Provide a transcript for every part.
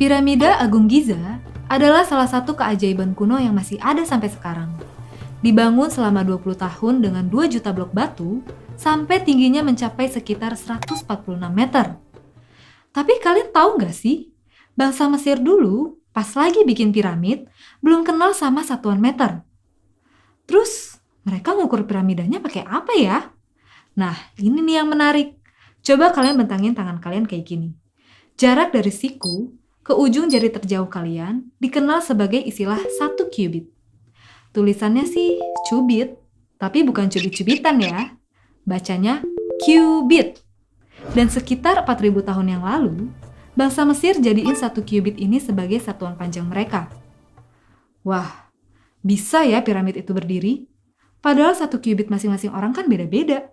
Piramida Agung Giza adalah salah satu keajaiban kuno yang masih ada sampai sekarang. Dibangun selama 20 tahun dengan 2 juta blok batu, sampai tingginya mencapai sekitar 146 meter. Tapi kalian tahu nggak sih, bangsa Mesir dulu pas lagi bikin piramid, belum kenal sama satuan meter. Terus, mereka ngukur piramidanya pakai apa ya? Nah, ini nih yang menarik. Coba kalian bentangin tangan kalian kayak gini. Jarak dari siku ke ujung jari terjauh kalian dikenal sebagai istilah 1 cubit. Tulisannya sih cubit, tapi bukan cubit-cubitan ya. Bacanya cubit. Dan sekitar 4.000 tahun yang lalu, bangsa Mesir jadiin 1 cubit ini sebagai satuan panjang mereka. Wah, bisa ya piramid itu berdiri? Padahal 1 cubit masing-masing orang kan beda-beda.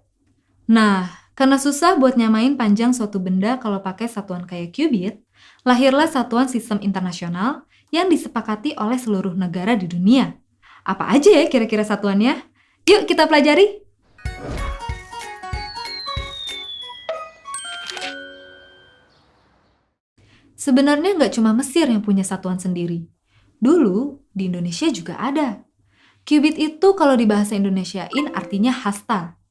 Nah, karena susah buat nyamain panjang suatu benda kalau pakai satuan kayak cubit, lahirlah satuan sistem internasional yang disepakati oleh seluruh negara di dunia. Apa aja ya kira-kira satuannya? Yuk kita pelajari! Sebenarnya nggak cuma Mesir yang punya satuan sendiri. Dulu, di Indonesia juga ada. Cubit itu kalau di bahasa Indonesiain artinya hasta.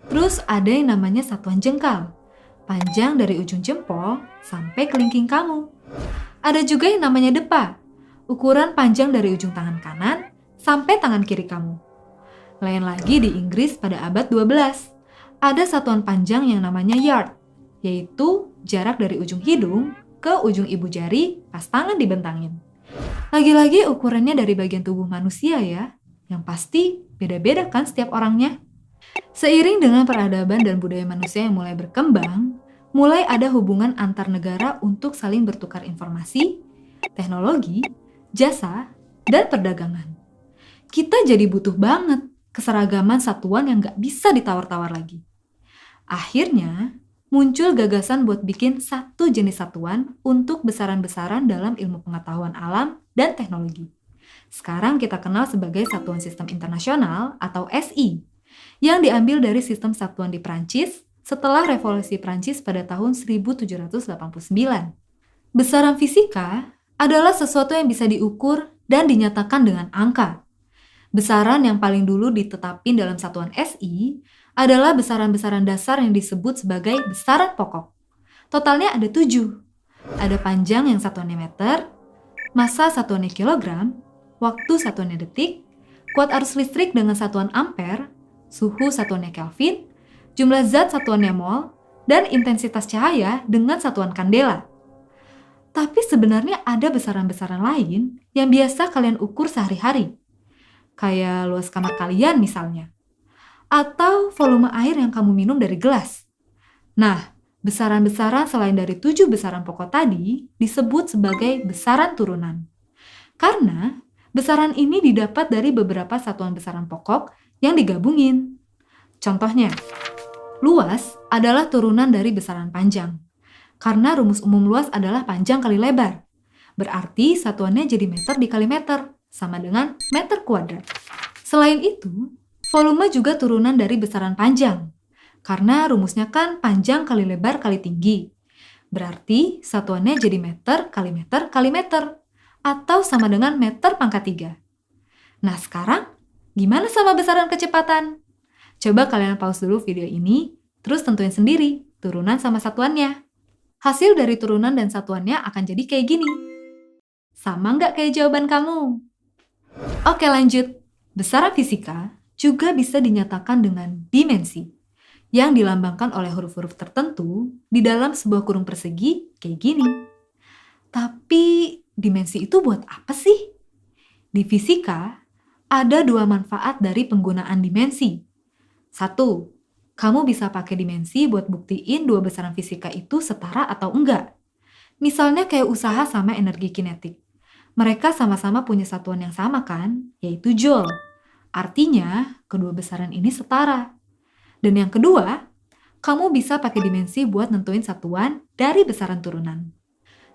Terus ada yang namanya satuan jengkal, panjang dari ujung jempol sampai kelingking kamu. Ada juga yang namanya depa, ukuran panjang dari ujung tangan kanan sampai tangan kiri kamu. Lain lagi di Inggris pada abad 12, ada satuan panjang yang namanya yard, yaitu jarak dari ujung hidung ke ujung ibu jari pas tangan dibentangin. Lagi-lagi ukurannya dari bagian tubuh manusia ya, yang pasti beda-beda kan setiap orangnya. Seiring dengan peradaban dan budaya manusia yang mulai berkembang, mulai ada hubungan antar negara untuk saling bertukar informasi, teknologi, jasa, dan perdagangan. Kita jadi butuh banget keseragaman satuan yang gak bisa ditawar-tawar lagi. Akhirnya, muncul gagasan buat bikin satu jenis satuan untuk besaran-besaran dalam ilmu pengetahuan alam dan teknologi. Sekarang kita kenal sebagai Satuan Sistem Internasional atau SI, yang diambil dari sistem satuan di Prancis setelah Revolusi Prancis pada tahun 1789. Besaran fisika adalah sesuatu yang bisa diukur dan dinyatakan dengan angka. Besaran yang paling dulu ditetapin dalam satuan SI adalah besaran-besaran dasar yang disebut sebagai besaran pokok. Totalnya ada 7. Ada panjang yang satuannya meter, massa satuannya kilogram, waktu satuannya detik, kuat arus listrik dengan satuan ampere, suhu satuannya Kelvin, jumlah zat satuannya mol, dan intensitas cahaya dengan satuan kandela. Tapi sebenarnya ada besaran-besaran lain yang biasa kalian ukur sehari-hari. Kayak luas kamar kalian misalnya. Atau volume air yang kamu minum dari gelas. Nah, besaran-besaran selain dari 7 besaran pokok tadi disebut sebagai besaran turunan. Karena besaran ini didapat dari beberapa satuan besaran pokok yang digabungin. Contohnya, luas adalah turunan dari besaran panjang. Karena rumus umum luas adalah panjang kali lebar. Berarti satuannya jadi meter dikali meter, sama dengan meter kuadrat. Selain itu, volume juga turunan dari besaran panjang. Karena rumusnya kan panjang kali lebar kali tinggi. Berarti satuannya jadi meter kali meter kali meter. Atau sama dengan meter pangkat 3. Nah sekarang, gimana sama besaran kecepatan? Coba kalian pause dulu video ini, terus tentuin sendiri turunan sama satuannya. Hasil dari turunan dan satuannya akan jadi kayak gini. Sama nggak kayak jawaban kamu? Oke lanjut. Besaran fisika juga bisa dinyatakan dengan dimensi, yang dilambangkan oleh huruf-huruf tertentu di dalam sebuah kurung persegi kayak gini. Tapi dimensi itu buat apa sih? Di fisika, ada 2 manfaat dari penggunaan dimensi. 1. Kamu bisa pakai dimensi buat buktiin 2 besaran fisika itu setara atau enggak. Misalnya kayak usaha sama energi kinetik. Mereka sama-sama punya satuan yang sama kan, yaitu joule. Artinya, kedua besaran ini setara. Dan yang kedua, kamu bisa pakai dimensi buat nentuin satuan dari besaran turunan.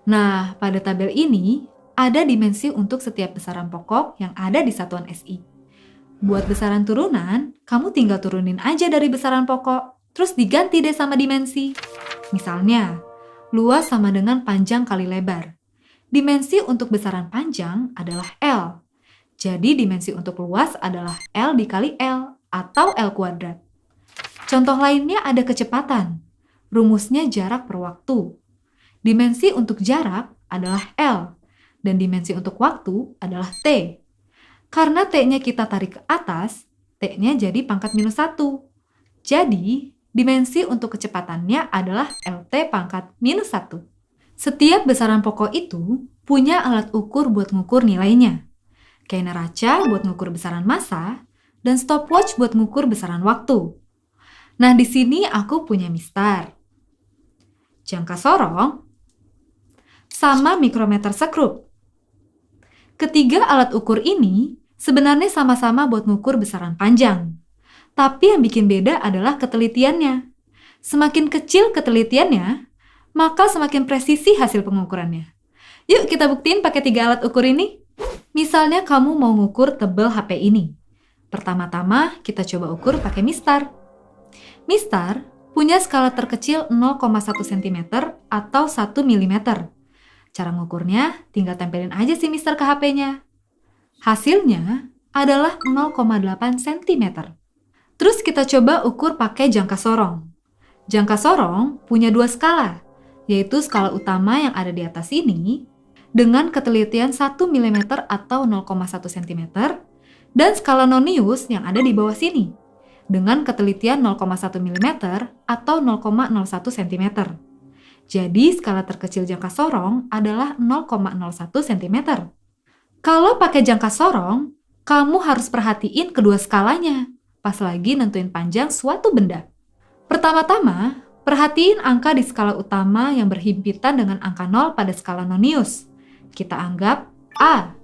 Nah, pada tabel ini, ada dimensi untuk setiap besaran pokok yang ada di satuan SI. Buat besaran turunan, kamu tinggal turunin aja dari besaran pokok, terus diganti deh sama dimensi. Misalnya, luas sama dengan panjang kali lebar. Dimensi untuk besaran panjang adalah L. Jadi dimensi untuk luas adalah L dikali L atau L kuadrat. Contoh lainnya ada kecepatan. Rumusnya jarak per waktu. Dimensi untuk jarak adalah L dan dimensi untuk waktu adalah T. Karena T-nya kita tarik ke atas, T-nya jadi pangkat minus 1. Jadi, dimensi untuk kecepatannya adalah LT pangkat minus 1. Setiap besaran pokok itu punya alat ukur buat ngukur nilainya. Kayak neraca buat ngukur besaran massa, dan stopwatch buat ngukur besaran waktu. Nah, di sini aku punya mistar, jangka sorong, sama mikrometer sekrup. Ketiga alat ukur ini sebenarnya sama-sama buat ngukur besaran panjang. Tapi yang bikin beda adalah ketelitiannya. Semakin kecil ketelitiannya, maka semakin presisi hasil pengukurannya. Yuk kita buktiin pakai 3 alat ukur ini. Misalnya kamu mau ngukur tebal HP ini. Pertama-tama kita coba ukur pakai mistar. Mistar punya skala terkecil 0,1 cm atau 1 mm. Cara ngukurnya tinggal tempelin aja si mistar ke HP-nya. Hasilnya adalah 0,8 cm. Terus kita coba ukur pakai jangka sorong. Jangka sorong punya 2 skala, yaitu skala utama yang ada di atas ini dengan ketelitian 1 mm atau 0,1 cm dan skala nonius yang ada di bawah sini dengan ketelitian 0,1 mm atau 0,01 cm. Jadi skala terkecil jangka sorong adalah 0,01 cm. Kalau pakai jangka sorong, kamu harus perhatiin kedua skalanya pas lagi nentuin panjang suatu benda. Pertama-tama, perhatiin angka di skala utama yang berhimpitan dengan angka 0 pada skala nonius. Kita anggap A.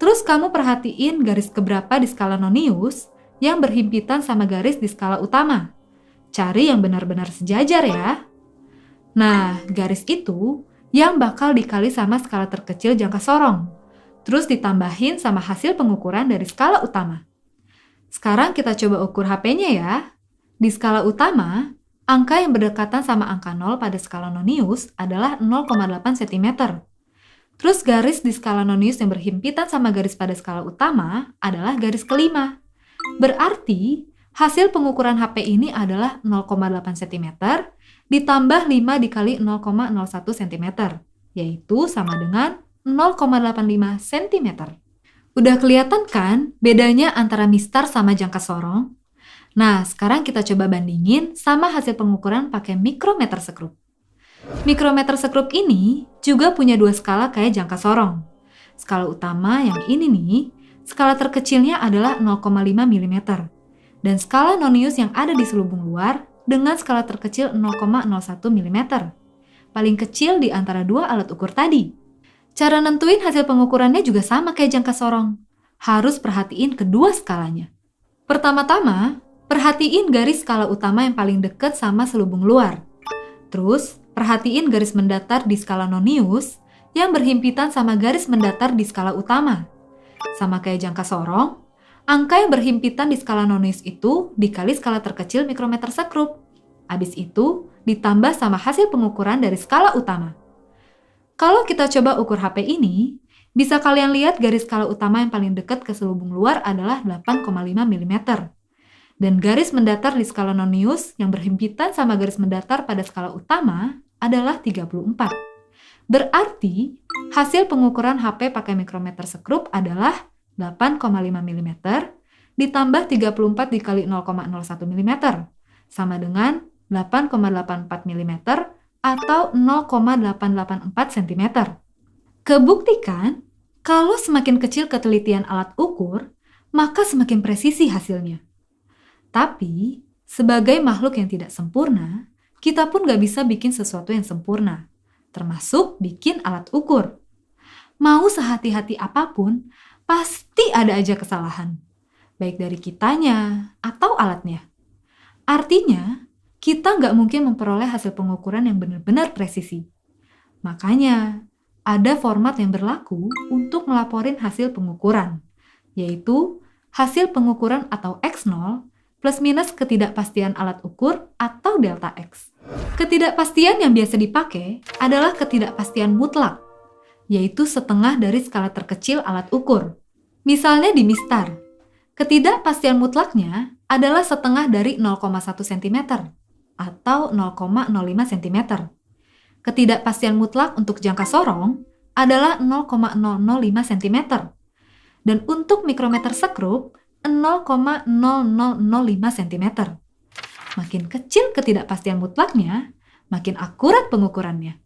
Terus kamu perhatiin garis keberapa di skala nonius yang berhimpitan sama garis di skala utama. Cari yang benar-benar sejajar ya. Nah, garis itu yang bakal dikali sama skala terkecil jangka sorong. Terus ditambahin sama hasil pengukuran dari skala utama. Sekarang kita coba ukur HP-nya ya. Di skala utama, angka yang berdekatan sama angka 0 pada skala nonius adalah 0,8 cm. Terus garis di skala nonius yang berhimpitan sama garis pada skala utama adalah garis kelima. Berarti, hasil pengukuran HP ini adalah 0,8 cm ditambah 5 dikali 0,01 cm, yaitu sama dengan 0,85 cm. Udah kelihatan kan bedanya antara mistar sama jangka sorong? Nah, sekarang kita coba bandingin sama hasil pengukuran pakai mikrometer sekrup. Mikrometer sekrup ini juga punya 2 skala kayak jangka sorong. Skala utama yang ini nih, skala terkecilnya adalah 0,5 mm. Dan skala nonius yang ada di selubung luar dengan skala terkecil 0,01 mm. Paling kecil di antara 2 alat ukur tadi. Cara nentuin hasil pengukurannya juga sama kayak jangka sorong. Harus perhatiin kedua skalanya. Pertama-tama, perhatiin garis skala utama yang paling dekat sama selubung luar. Terus, perhatiin garis mendatar di skala nonius yang berhimpitan sama garis mendatar di skala utama. Sama kayak jangka sorong, angka yang berhimpitan di skala nonius itu dikali skala terkecil mikrometer sekrup. Habis itu, ditambah sama hasil pengukuran dari skala utama. Kalau kita coba ukur HP ini, bisa kalian lihat garis skala utama yang paling dekat ke selubung luar adalah 8,5 mm. Dan garis mendatar di skala nonius yang berhimpitan sama garis mendatar pada skala utama adalah 34. Berarti, hasil pengukuran HP pakai mikrometer sekrup adalah 8,5 mm ditambah 34 dikali 0,01 mm, sama dengan 8,84 mm atau 0,884 cm. Kebuktikan, kalau semakin kecil ketelitian alat ukur, maka semakin presisi hasilnya. Tapi, sebagai makhluk yang tidak sempurna, kita pun gak bisa bikin sesuatu yang sempurna, termasuk bikin alat ukur. Mau sehati-hati apapun, pasti ada aja kesalahan, baik dari kitanya atau alatnya. Artinya, kita nggak mungkin memperoleh hasil pengukuran yang benar-benar presisi. Makanya, ada format yang berlaku untuk ngelaporin hasil pengukuran, yaitu hasil pengukuran atau X0 plus minus ketidakpastian alat ukur atau delta X. Ketidakpastian yang biasa dipakai adalah ketidakpastian mutlak. yaitu setengah dari skala terkecil alat ukur. Misalnya di mistar, ketidakpastian mutlaknya adalah setengah dari 0,1 cm atau 0,05 cm. Ketidakpastian mutlak untuk jangka sorong adalah 0,005 cm. Dan untuk mikrometer sekrup, 0,0005 cm. Makin kecil ketidakpastian mutlaknya, makin akurat pengukurannya.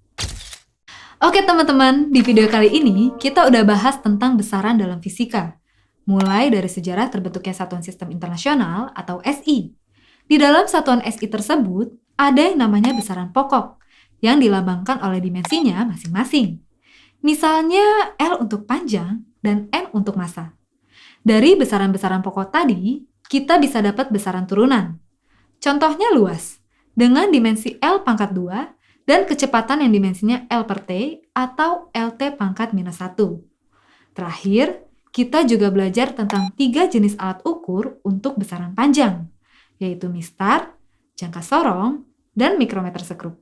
Oke teman-teman, di video kali ini kita udah bahas tentang besaran dalam fisika. Mulai dari sejarah terbentuknya Satuan Sistem Internasional atau SI. Di dalam Satuan SI tersebut, ada yang namanya besaran pokok, yang dilambangkan oleh dimensinya masing-masing. Misalnya L untuk panjang dan N untuk massa. Dari besaran-besaran pokok tadi, kita bisa dapat besaran turunan. Contohnya luas, dengan dimensi L pangkat 2 dan kecepatan yang dimensinya L per T atau LT pangkat minus 1. Terakhir, kita juga belajar tentang 3 jenis alat ukur untuk besaran panjang, yaitu mistar, jangka sorong, dan mikrometer sekrup.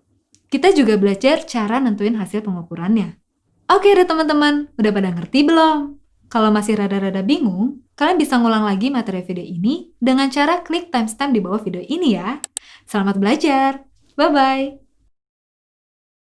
Kita juga belajar cara nentuin hasil pengukurannya. Oke deh teman-teman, udah pada ngerti belum? Kalau masih rada-rada bingung, kalian bisa ngulang lagi materi video ini dengan cara klik timestamp di bawah video ini ya. Selamat belajar! Bye-bye!